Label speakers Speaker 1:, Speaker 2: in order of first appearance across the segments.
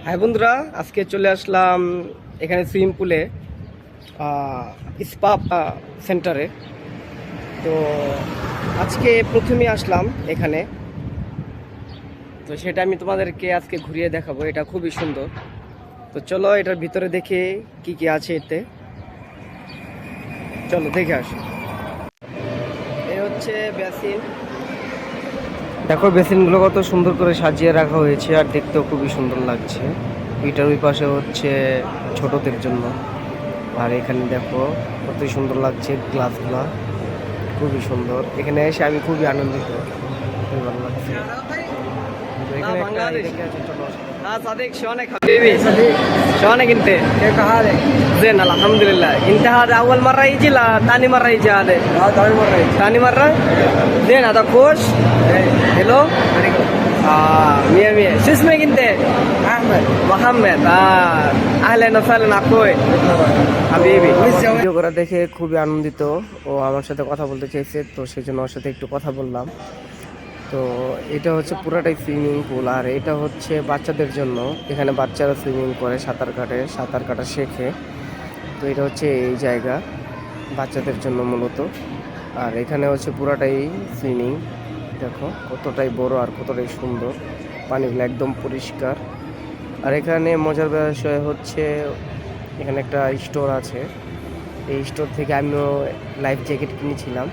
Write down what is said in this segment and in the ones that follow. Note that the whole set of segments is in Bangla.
Speaker 1: হ্যাঁ বন্ধুরা, আজকে চলে আসলাম এখানে সুইমিং পুলে স্পা সেন্টারে। তো আজকে প্রথমে আসলাম এখানে, তো সেটা আমি তোমাদেরকে আজকে ঘুরিয়ে দেখাবো। এটা খুবই সুন্দর। তো চলো এটার ভিতরে দেখে কি কি আছে এতে, চলো দেখে আসি। এই হচ্ছে বেসিন। দেখো বেসিনগুলো কত সুন্দর করে সাজিয়ে রাখা হয়েছে, আর দেখতেও খুবই সুন্দর লাগছে। এটার ওই পাশে হচ্ছে ছোটদের জন্য, আর এখানে দেখো কত সুন্দর লাগছে গ্লাসগুলা, খুবই সুন্দর। এখানে এসে আমি খুবই আনন্দিত, খুবই ভালো লাগছে। তো এখানে একটা দেখে আছে, চলো। हाँ सादिक शौनक حبيبي شلونك انت؟ كيف حالك؟ زين الحمد لله. انت هذا اول مره يجي لا ثاني مره يجي هذا؟ لا ثاني مره يجي. ثاني مره؟ زين هذا كوش؟ حلو؟ مية مية. شو اسمك انت؟ احمد. محمد. اهلا وسهلا اخوي حبيبي. ভিডিও করা দেখে খুবই আনন্দিত, ও আমার সাথে কথা বলতে চাইছে, তো সেজন্য ওর সাথে একটু কথা বললাম। তো এটা হচ্ছে পুরাটাই সুইমিং পুল, আর এটা হচ্ছে বাচ্চাদের জন্য। এখানে বাচ্চারা সুইমিং করে, সাঁতার কাটা শেখে। তো এটা হচ্ছে এই জায়গা বাচ্চাদের জন্য মূলত। আর এখানে হচ্ছে পুরাটাই সুইমিং। দেখো কতটাই বড় আর কতটাই সুন্দর, পানিগুলো একদম পরিষ্কার। আর এখানে মজার বিষয় হচ্ছে এখানে একটা স্টোর আছে। এই স্টোর থেকে আমিও লাইফ জ্যাকেট কিনেছিলাম।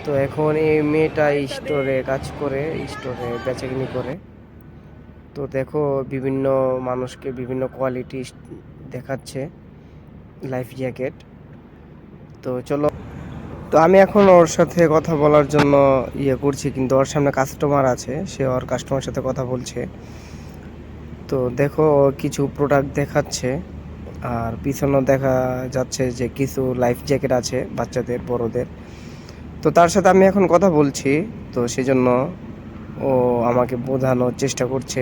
Speaker 1: তো এখন এই মেয়েটা স্টোরে কাজ করে, স্টোরে বেচাকিনি করে। তো দেখো বিভিন্ন মানুষকে বিভিন্ন কোয়ালিটি দেখাচ্ছে লাইফ জ্যাকেট। তো চলো, তো আমি এখন ওর সাথে কথা বলার জন্য করছি, কিন্তু ওর সামনে কাস্টমার আছে, সে ওর কাস্টমার সাথে কথা বলছে। তো দেখো ও কিছু প্রোডাক্ট দেখাচ্ছে, আর পিছনেও দেখা যাচ্ছে যে কিছু লাইফ জ্যাকেট আছে বাচ্চাদের, বড়দের। তো তার সাথে আমি এখন কথা বলছি, তো সেজন্য ও আমাকে বোঝানোর চেষ্টা করছে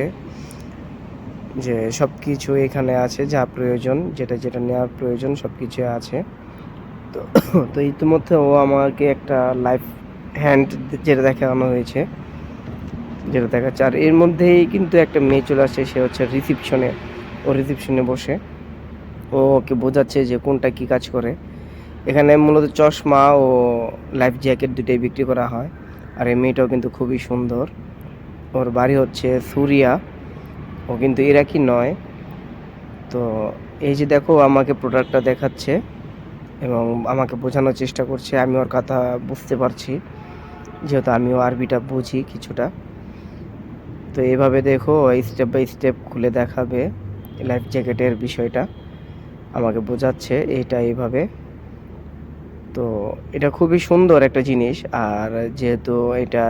Speaker 1: যে সব কিছু এখানে আছে, যা প্রয়োজন, যেটা যেটা নেওয়ার প্রয়োজন সব কিছু আছে। তো তো ইতিমধ্যে ও আমাকে একটা লাইফ হ্যান্ড যেটা দেখানো হয়েছে, যেটা দেখাচ্ছে। আর এর মধ্যেই কিন্তু একটা মেয়ে চলে আসছে, সে হচ্ছে রিসিপশনে। ও রিসিপশনে বসে ও ওকে বোঝাচ্ছে যে কোনটা কি কাজ করে। এখানে মূলত চশমা ও লাইফ জ্যাকেট দুটোই বিক্রি করা হয়। আর এই মেয়েটাও কিন্তু খুবই সুন্দর। ওর বাড়ি হচ্ছে সুরিয়া, ও কিন্তু ইরাকি নয়। তো এই যে দেখো আমাকে প্রোডাক্টটা দেখাচ্ছে এবং আমাকে বোঝানোর চেষ্টা করছে। আমি ওর কথা বুঝতে পারছি, যেহেতু আমিও আরবিটা বুঝি কিছুটা। তো এইভাবে দেখো স্টেপ বাই স্টেপ খুলে দেখাবে লাইফ জ্যাকেটের বিষয়টা, আমাকে বোঝাচ্ছে এইটা এইভাবে। তো এটা খুবই সুন্দর একটা জিনিস, আর যেহেতু এটা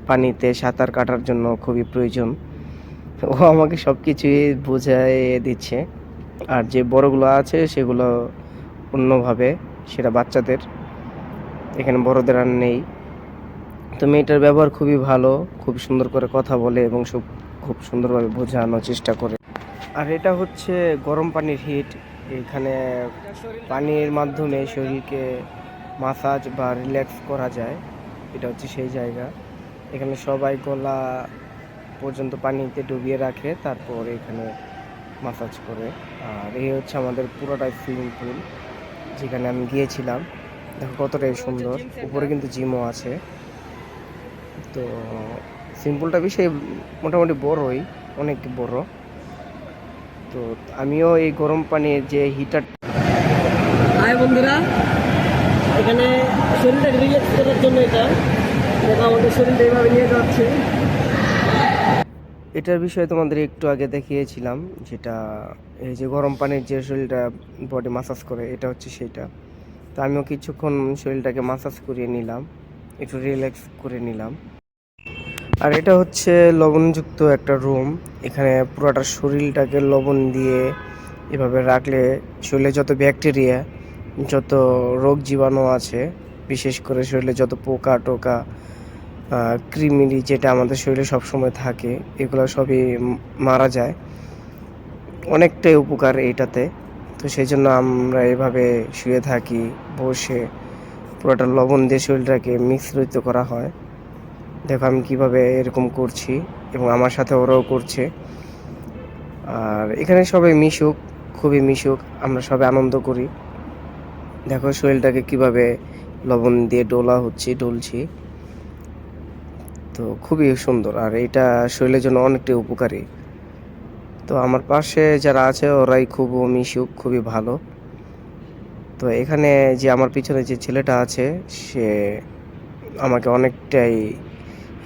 Speaker 1: পানিতে সাঁতার কাটার জন্য খুবই প্রয়োজন, ও আমাকে সব কিছুই বোঝাই দিচ্ছে। আর যে বড়গুলো আছে সেগুলো অন্যভাবে, সেটা বাচ্চাদের, এখানে বড়দের আর নেই। তো মেয়েটার ব্যবহার খুবই ভালো, খুব সুন্দর করে কথা বলে এবং খুব সুন্দরভাবে বোঝানোর চেষ্টা করে। আর এটা হচ্ছে গরম পানির হিট। এখানে পানির মাধ্যমে শরীরকে মাসাজ বা রিল্যাক্স করা যায়, এটা হচ্ছে সেই জায়গা। এখানে সবাই গলা পর্যন্ত পানিতে ডুবিয়ে রাখে, তারপর এখানে মাসাজ করে। আর এই হচ্ছে আমাদের পুরোটাই সুইমিং পুল, যেখানে আমি গিয়েছিলাম। দেখো কতটাই সুন্দর, উপরে কিন্তু জিমও আছে। তো সুইমিং পুলটা বিষয়ে মোটামুটি বড়ই, অনেক বড়। তো আমিও এই গরম পানির যে হিটার, হাই বন্ধুরা, এখানে শরীরটাকে রিল্যাক্স করার জন্য এটা দেখো আমাদের শরীরটা এইভাবে নিয়ে যাচ্ছে। এটার বিষয়ে তোমাদের একটু আগে দেখিয়েছিলাম, যেটা এই যে গরম পানির যে শরীরটা বডি মাসাজ করে, এটা হচ্ছে সেইটা। তো আমিও কিছুক্ষণ শরীরটাকে মাসাজ করিয়ে নিলাম, একটু রিল্যাক্স করে নিলাম। আর এটা হচ্ছে লবণযুক্ত একটা রুম। এখানে পুরোটা শরীরটাকে লবণ দিয়ে এভাবে রাখলে শরীরে যত ব্যাকটেরিয়া, যত রোগ জীবাণু আছে, বিশেষ করে শরীরে যত পোকা টোকা, কৃমিরি যেটা আমাদের শরীরে সবসময় থাকে, এগুলো সবই মারা যায়। অনেকটাই উপকার এইটাতে। তো সেই জন্য আমরা এভাবে শুয়ে থাকি, বসে পুরোটা লবণ দিয়ে শরীরটাকে মিশ্রিত করা হয়। দেখো আমি কিভাবে এরকম করছি, এবং আমার সাথে ওরাও করছে। আর এখানে সবাই মিশুক, খুবই মিশুক, আমরা সবাই আনন্দ করি। দেখো শরীরটাকে কিভাবে লবণ দিয়ে ডলছি। তো খুবই সুন্দর, আর এটা শরীরের জন্য অনেকটাই উপকারী। তো আমার পাশে যারা আছে ওরাই খুব মিশুক, খুবই ভালো। তো এখানে যে আমার পিছনে যে ছেলেটা আছে সে আমাকে অনেকটাই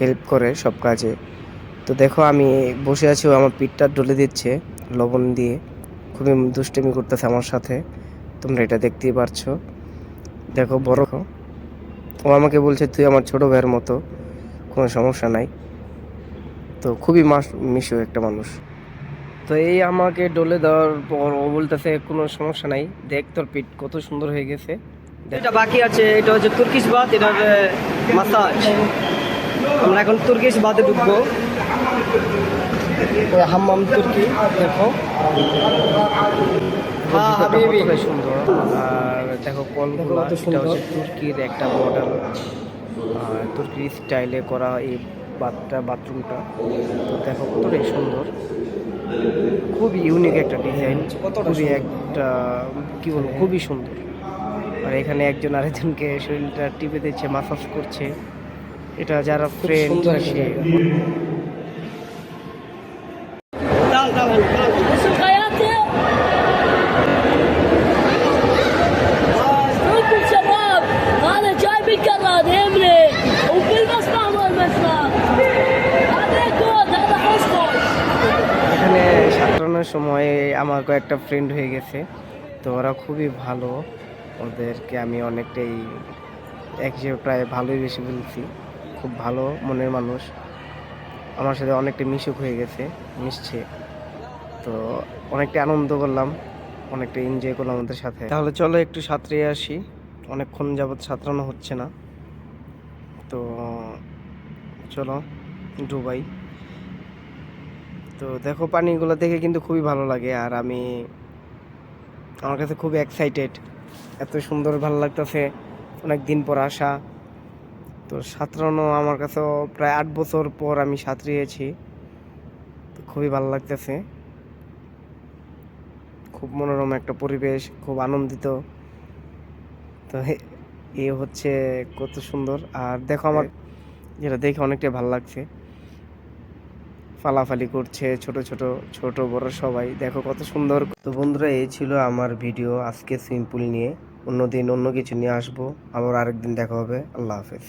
Speaker 1: হেল্প করে সব কাজে। তো দেখো আমি বসে আছি, ও আমার পিঠটা ডলে দিচ্ছে লবণ দিয়ে, খুবই দুষ্টামি করতেছে আমার সাথে, তোমরা এটা দেখতেই পারছো। দেখো বড়, ও আমাকে বলছে তুই আমার ছোট ভাইয়ের মতো, কোনো সমস্যা নাই। তো খুবই মিশু একটা মানুষ। তো এই আমাকে ডলে দেওয়ার পর ও বলতেছে কোনো সমস্যা নাই, দেখ তোর পিঠ কত সুন্দর হয়ে গেছে। এটা বাকি আছে, এটা হচ্ছে তুর্কিশ বাথ, এটার মাসাজ। আমরা এখন তুর্কিশ বাথে ঢুকবো, হাম্মাম তুর্কি। দেখো কতটাই সুন্দর। আর দেখো কলগুলো, এটা হচ্ছে তুর্কির একটা মডেল, তুর্কির স্টাইলে করা এই বাথরুমটা। তো দেখো কতটাই সুন্দর, খুবই ইউনিক একটা ডিজাইন, খুবই একটা কি বলবো, খুবই সুন্দর। আর এখানে একজন আরেকজনকে শরীরটা টিপে দিচ্ছে, মাসাজ করছে। এটা যারা ফ্রেন্ড সে
Speaker 2: انتم شباب هذا جاي من كراد يمري وبالمصنع والمصنع هذا كود هذا حصكم
Speaker 1: এখানে সাঁতরানোর সময় আমার কয়েকটা ফ্রেন্ড হয়ে গেছে, তো ওরা খুবই ভালো। ওদেরকে আমি অনেকটাই এক হিসেবে প্রায় ভালোই বেশি বলছি, খুব ভালো মনের মানুষ, আমার সাথে অনেকটা মিশুক হয়ে গেছে, মিশছে। তো অনেকটা আনন্দ করলাম, অনেকটা এনজয় করলাম ওদের সাথে। তাহলে চলো একটু সাঁতরে আসি, অনেকক্ষণ যাবৎ সাঁতরানো হচ্ছে না। তো চলো ডুবাই। তো দেখো পানিগুলো দেখে কিন্তু খুবই ভালো লাগে, আর আমার কাছে খুবই এক্সাইটেড, এত সুন্দর ভালো লাগতেছে, অনেক দিন পর আসা। তো সাঁতরানো আমার কাছেও প্রায় 8 বছর পর আমি সাঁতরিয়েছি, তো খুবই ভালো লাগতেছে, খুব মনোরম একটা পরিবেশ, খুব আনন্দিত। তো এ হচ্ছে কত সুন্দর। আর দেখো আমার যেটা দেখে অনেকটাই ভালো লাগছে, ফালাফালি করছে ছোট বড় সবাই, দেখো কত সুন্দর। তো বন্ধুরা এই ছিল আমার ভিডিও আজকে সুইমিং পুল নিয়ে, অন্যদিন অন্য কিছু নিয়ে আসবো, আবার আরেকদিন দেখা হবে। আল্লাহ হাফেজ।